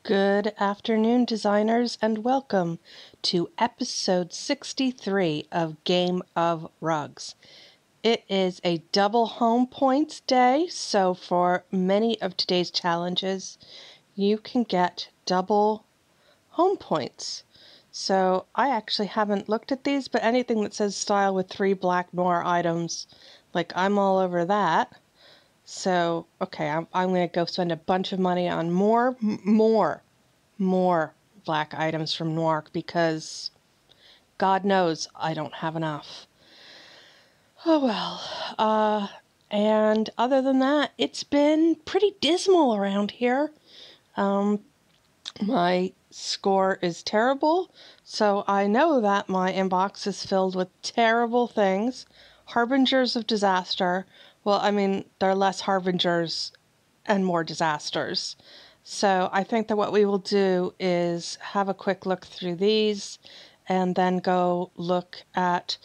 Good afternoon, designers, and welcome to episode 63 of Game of Rugs. It is a double home points day, so for many of today's challenges, you can get double home points. So I actually haven't looked at these, but anything that says style with 3 black noir items, like I'm all over that. So, okay, I'm going to go spend a bunch of money on more black items from Newark because God knows I don't have enough. Oh well. And other than that, it's been pretty dismal around here. My score is terrible, so I know that my inbox is filled with terrible things, harbingers of disaster. Well, I mean, they're less harbingers and more disasters. So I think that what we will do is have a quick look through these and then go look at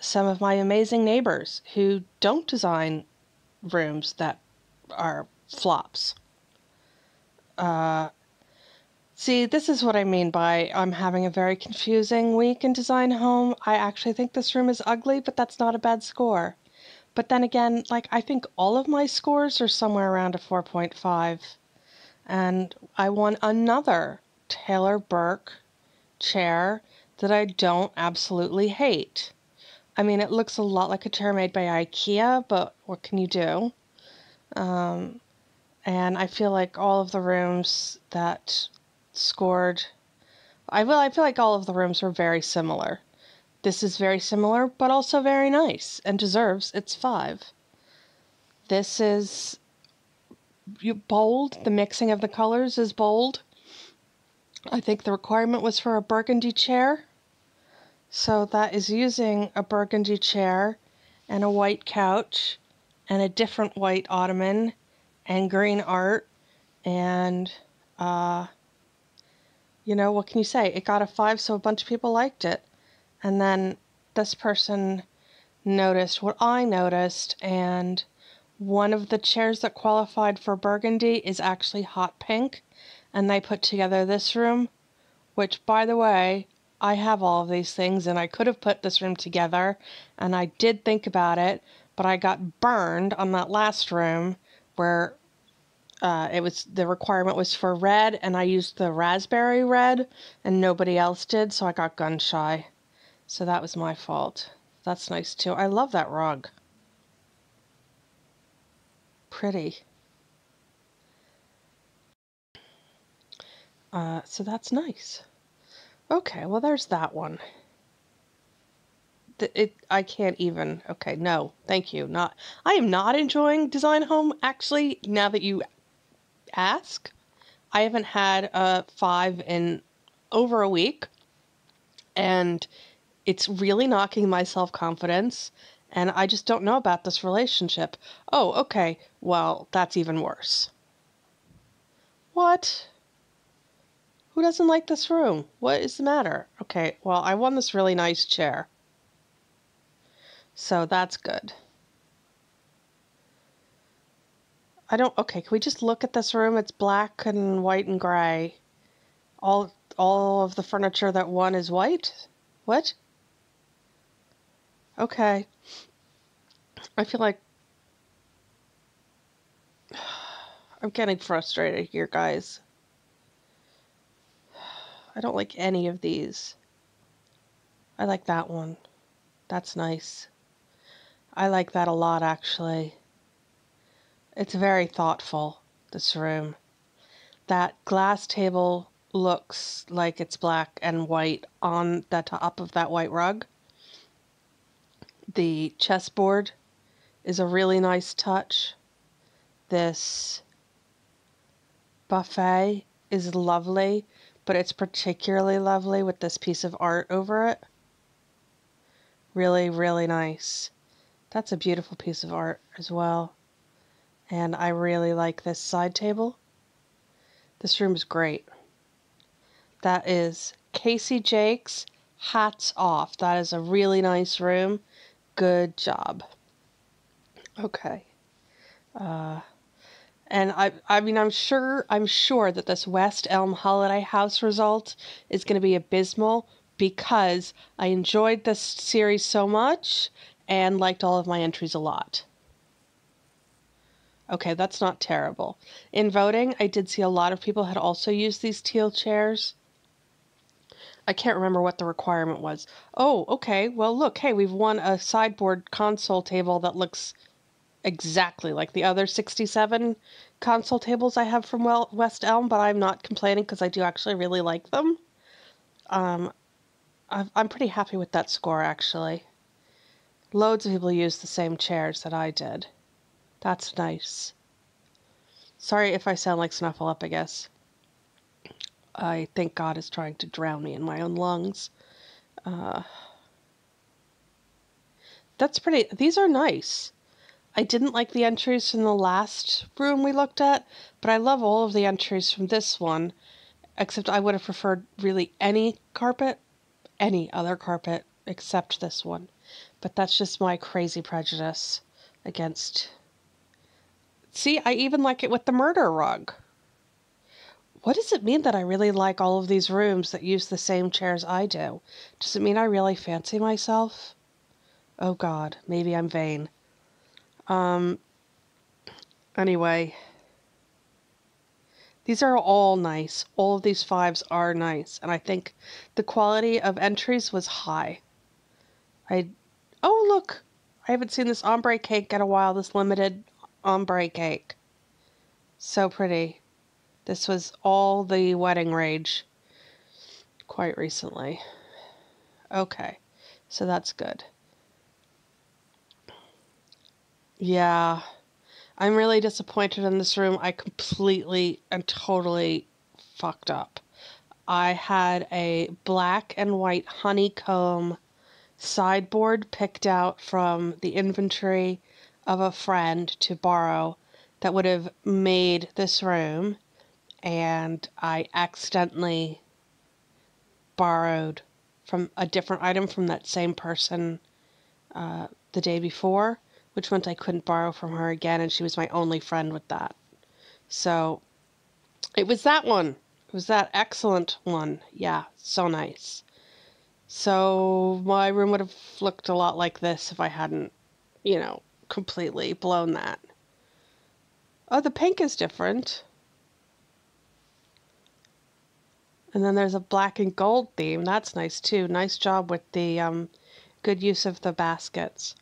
some of my amazing neighbors who don't design rooms that are flops. See, this is what I mean by I'm having a very confusing week in Design Home. I actually think this room is ugly, but that's not a bad score. But then again, like, I think all of my scores are somewhere around a 4.5. And I won another Taylor Burke chair that I don't absolutely hate. I mean, it looks a lot like a chair made by IKEA, but what can you do? And I feel like all of the rooms that scored, I feel like all of the rooms were very similar. This is very similar, but also very nice and deserves its 5. This is bold. The mixing of the colors is bold. I think the requirement was for a burgundy chair. So that is using a burgundy chair and a white couch and a different white ottoman and green art. And, what can you say? It got a 5, so a bunch of people liked it. And then this person noticed what I noticed, and one of the chairs that qualified for burgundy is actually hot pink, and they put together this room, which, by the way, I have all of these things, and I could have put this room together, and I did think about it, but I got burned on that last room where the requirement was for red, and I used the raspberry red, and nobody else did, so I got gun shy. So that was my fault. That's nice too. I love that rug. Pretty. So that's nice. Okay, well there's that one. I can't even. Okay, no, thank you. I am not enjoying Design Home. Actually, now that you ask, I haven't had a 5 in over a week, and it's really knocking my self-confidence, and I just don't know about this relationship. Oh, okay, well, that's even worse. What? Who doesn't like this room? What is the matter? Okay, well, I won this really nice chair. So that's good. Okay, can we just look at this room? It's black and white and gray. All of the furniture that won is white? What? Okay. I feel like I'm getting frustrated here, guys. I don't like any of these. I like that one. That's nice. I like that a lot, actually. It's very thoughtful, this room. That glass table looks like it's black and white on the top of that white rug. The chessboard is a really nice touch. This buffet is lovely, but it's particularly lovely with this piece of art over it. Really, really nice. That's a beautiful piece of art as well. And I really like this side table. This room is great. That is Casey Jakes. Hats off. That is a really nice room. Good job. Okay. And I mean, I'm sure that this West Elm Holiday House result is going to be abysmal because I enjoyed this series so much and liked all of my entries a lot. Okay, that's not terrible. In voting, I did see a lot of people had also used these teal chairs. I can't remember what the requirement was. Oh, okay. Well, look, hey, we've won a sideboard console table that looks exactly like the other 67 console tables I have from West Elm, but I'm not complaining because I do actually really like them. Um, I'm pretty happy with that score, actually. Loads of people use the same chairs that I did. That's nice. Sorry if I sound like Snuffleupagus. I think God is trying to drown me in my own lungs. That's pretty... These are nice. I didn't like the entries from the last room we looked at, but I love all of the entries from this one, except I would have preferred really any other carpet, except this one. But that's just my crazy prejudice against... See, I even like it with the murder rug. What does it mean that I really like all of these rooms that use the same chairs I do? Does it mean I really fancy myself? Oh God, maybe I'm vain. Anyway, these are all nice. All of these fives are nice, and I think the quality of entries was high. Oh look, I haven't seen this ombre cake in a while, this limited ombre cake. So pretty. This was all the wedding rage quite recently. Okay, so that's good. Yeah, I'm really disappointed in this room. I completely and totally fucked up. I had a black and white honeycomb sideboard picked out from the inventory of a friend to borrow that would have made this room, and I accidentally borrowed from a different item from that same person the day before, which meant I couldn't borrow from her again, and she was my only friend with that. So it was that one. It was that excellent one. Yeah, so nice. So my room would have looked a lot like this if I hadn't, completely blown that. Oh, the pink is different. And then there's a black and gold theme. That's nice too. Nice job with the good use of the baskets.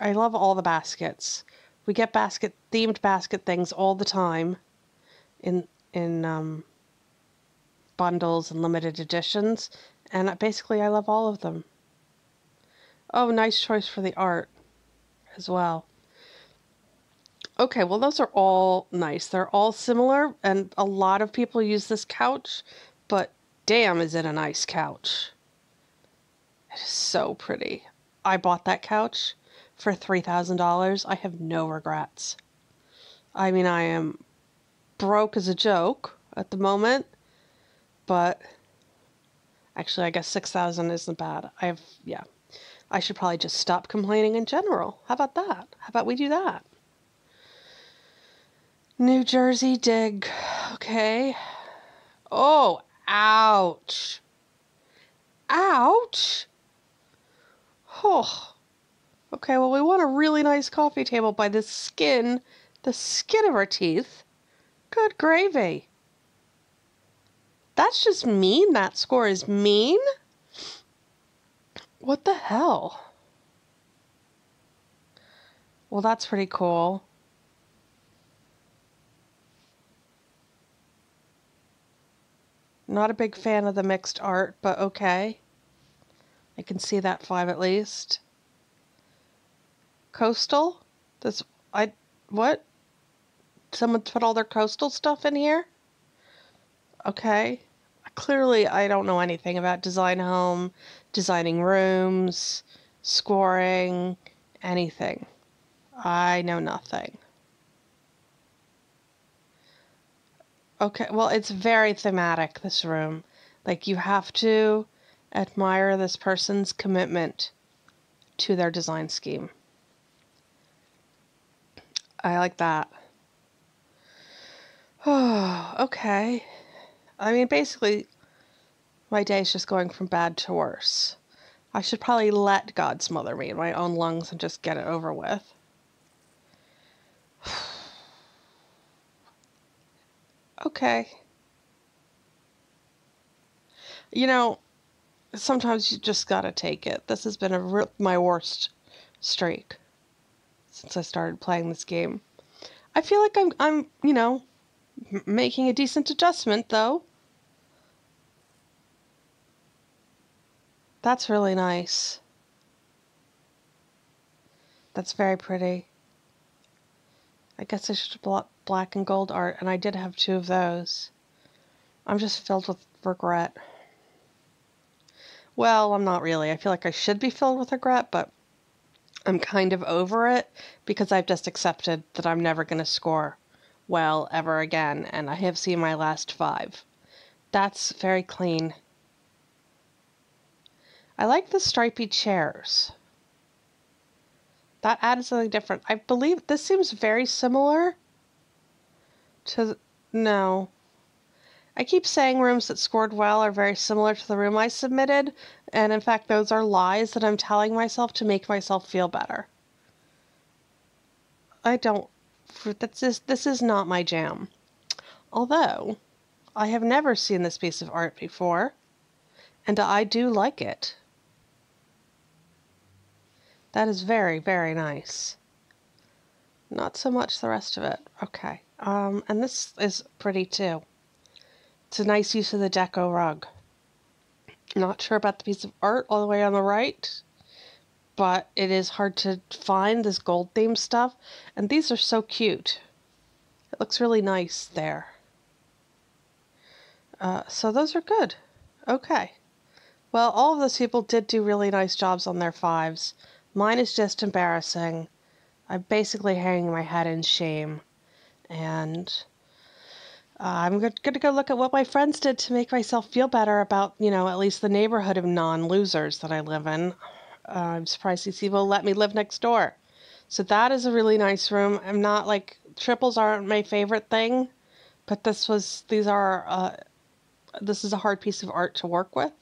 I love all the baskets. We get themed basket things all the time in bundles and limited editions, and basically I love all of them. Oh, nice choice for the art as well. Okay, well those are all nice. They're all similar, and a lot of people use this couch, but damn is it a nice couch. It is so pretty. I bought that couch for $3,000. I have no regrets. I mean, I am broke as a joke at the moment, but actually I guess 6,000 isn't bad. I should probably just stop complaining in general. How about that? How about we do that? New Jersey dig. Okay. Oh, ouch. Ouch. Oh. Okay, well, we want a really nice coffee table by the skin of our teeth. Good gravy. That's just mean. That score is mean. What the hell? Well, that's pretty cool. Not a big fan of the mixed art, but okay. I can see that 5 at least. Coastal? What? Someone put all their coastal stuff in here? Okay. Clearly, I don't know anything about designing rooms, scoring, anything. I know nothing. Okay, well, it's very thematic, this room. Like, you have to admire this person's commitment to their design scheme. I like that. Oh, okay. I mean, basically, my day is just going from bad to worse. I should probably let God smother me in my own lungs and just get it over with. Okay. You know, sometimes you just gotta take it. This has been my worst streak since I started playing this game. I feel like I'm making a decent adjustment, though. That's really nice. That's very pretty. I guess I should have black and gold art, and I did have 2 of those. I'm just filled with regret. Well, I'm not really. I feel like I should be filled with regret, but I'm kind of over it because I've just accepted that I'm never going to score well ever again, and I have seen my last 5. That's very clean. I like the stripy chairs. That added something different. I believe this seems very similar to... No. I keep saying rooms that scored well are very similar to the room I submitted, and in fact those are lies that I'm telling myself to make myself feel better. I don't... This is not my jam. Although, I have never seen this piece of art before, and I do like it. That is very, very nice. Not so much the rest of it. Okay. And this is pretty too. It's a nice use of the deco rug. Not sure about the piece of art all the way on the right, but it is hard to find this gold theme stuff. And these are so cute. It looks really nice there. So those are good. Okay. Well, all of those people did do really nice jobs on their 5s. Mine is just embarrassing. I'm basically hanging my head in shame. And I'm going to go look at what my friends did to make myself feel better about, at least the neighborhood of non-losers that I live in. I'm surprised these people let me live next door. So that is a really nice room. I'm not like, triples aren't my favorite thing, but this is a hard piece of art to work with.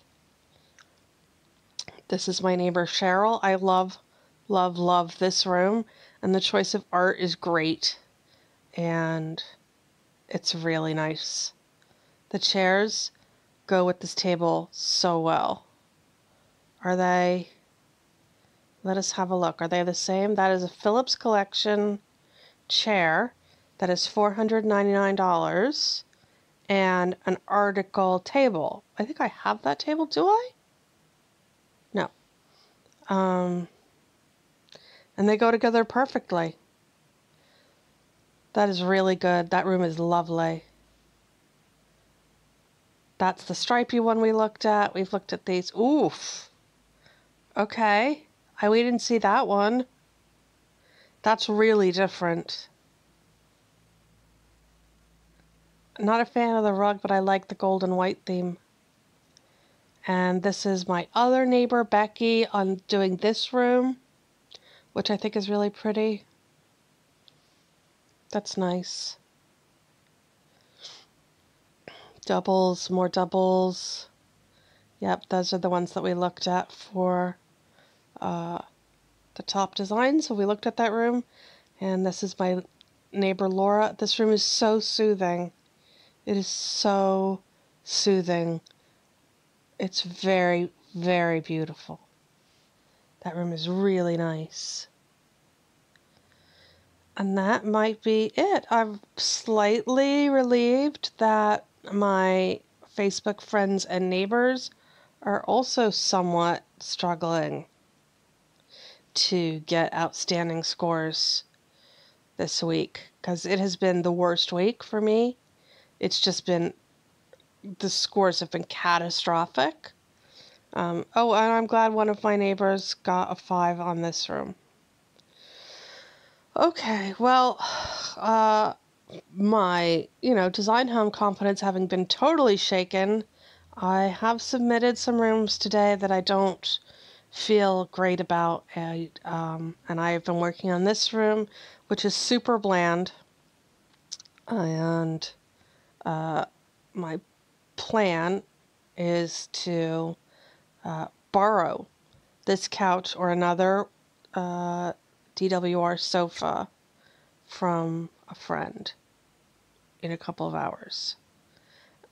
This is my neighbor Cheryl. I love, love, love this room, and the choice of art is great, and it's really nice. The chairs go with this table so well. Are they? Let us have a look. Are they the same? That is a Phillips Collection chair that is $499 and an article table. I think I have that table. Do I? No. And they go together perfectly. That is really good. That room is lovely. That's the stripy one we looked at. We've looked at these. Oof. Okay. We didn't see that one. That's really different. I'm not a fan of the rug, but I like the gold and white theme. And this is my other neighbor, Becky, on doing this room, which I think is really pretty. That's nice. Doubles, more doubles. Yep, those are the ones that we looked at for the top design. So we looked at that room, and this is my neighbor Laura. This room is so soothing. It is so soothing. It's very, very beautiful. That room is really nice. And that might be it. I'm slightly relieved that my Facebook friends and neighbors are also somewhat struggling to get outstanding scores this week, because it has been the worst week for me. It's just been, the scores have been catastrophic. And I'm glad one of my neighbors got a 5 on this room. Okay, well, my, design home confidence having been totally shaken, I have submitted some rooms today that I don't feel great about. And I've been working on this room, which is super bland. And my plan is to borrow this couch or another DWR sofa from a friend in a couple of hours.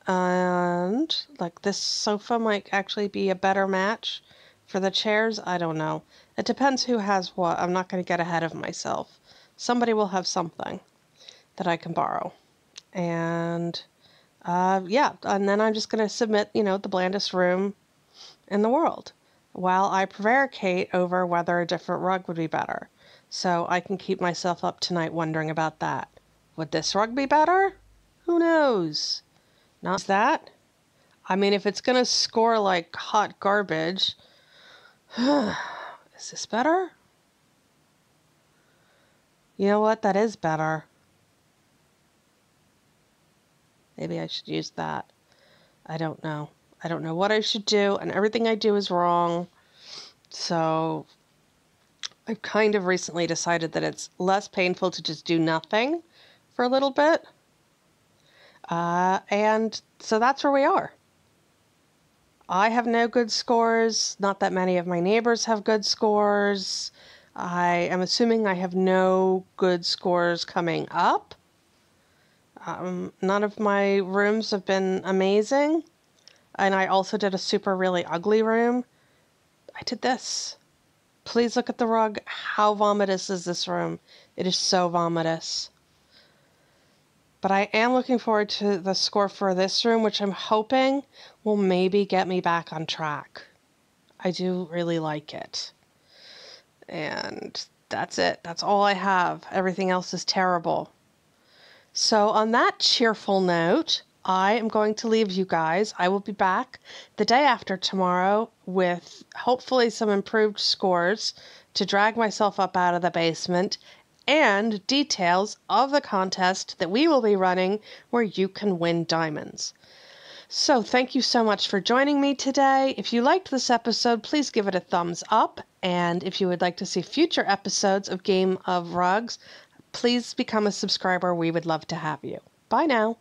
And like this sofa might actually be a better match for the chairs. I don't know. It depends who has what. I'm not going to get ahead of myself. Somebody will have something that I can borrow. And yeah, and then I'm just going to submit, the blandest room in the world while I prevaricate over whether a different rug would be better. So I can keep myself up tonight wondering about that. Would this rug be better? Who knows? Not that. I mean, if it's going to score like hot garbage, is this better? You know what? That is better. Maybe I should use that. I don't know. I don't know what I should do, and everything I do is wrong. So I've kind of recently decided that it's less painful to just do nothing for a little bit. And so that's where we are. I have no good scores. Not that many of my neighbors have good scores. I am assuming I have no good scores coming up. None of my rooms have been amazing. And I also did a super really ugly room. I did this. Please look at the rug. How vomitous is this room? It is so vomitous. But I am looking forward to the score for this room, which I'm hoping will maybe get me back on track. I do really like it. And that's it. That's all I have. Everything else is terrible. So on that cheerful note, I am going to leave you guys. I will be back the day after tomorrow with hopefully some improved scores to drag myself up out of the basement and details of the contest that we will be running where you can win diamonds. So thank you so much for joining me today. If you liked this episode, please give it a thumbs up. And if you would like to see future episodes of Game of Rugs, please become a subscriber. We would love to have you. Bye now.